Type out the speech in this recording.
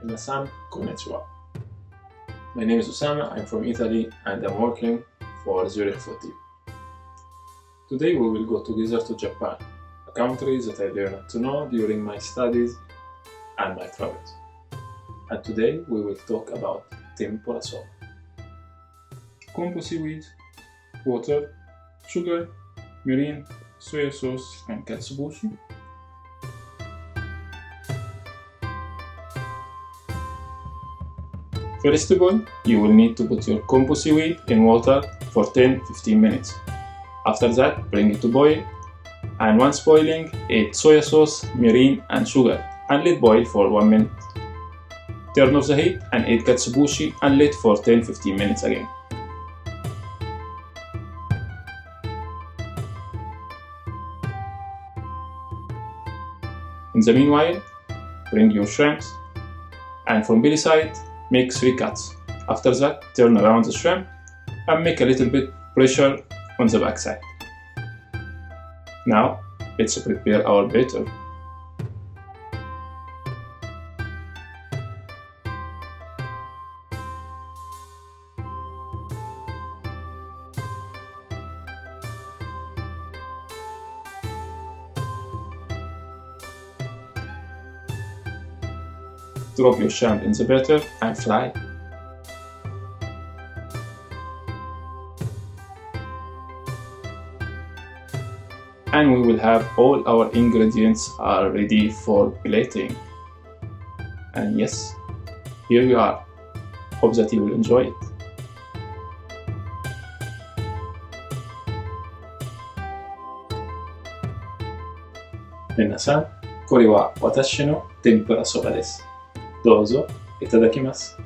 Minasan konnichiwa. My name is Osama, I'm from Italy and I'm working for Zurich Food Team. Today we will go together to Japan, a country that I learned to know during my studies and my travels. And today we will talk about Tempura Soba. Kombu seaweed, water, sugar, mirin, soya sauce and katsubushi. First of all, you will need to put your kombu seaweed in water for 10-15 minutes. After that, bring it to boil, and once boiling, add soya sauce, mirin and sugar and let boil for 1 minute. Turn off the heat and add katsubushi and let for 10-15 minutes again. In the meanwhile, bring your shrimps and from belly side, make 3 cuts. After that, turn around the shrimp and make a little bit pressure on the back side. Now, let's prepare our batter. Drop your shrimp in the batter and fry. And we will have all our ingredients are ready for plating. And yes, here we are. Hope that you will enjoy it. 皆さん、これは私の天ぷらそばです。どうぞいただきます。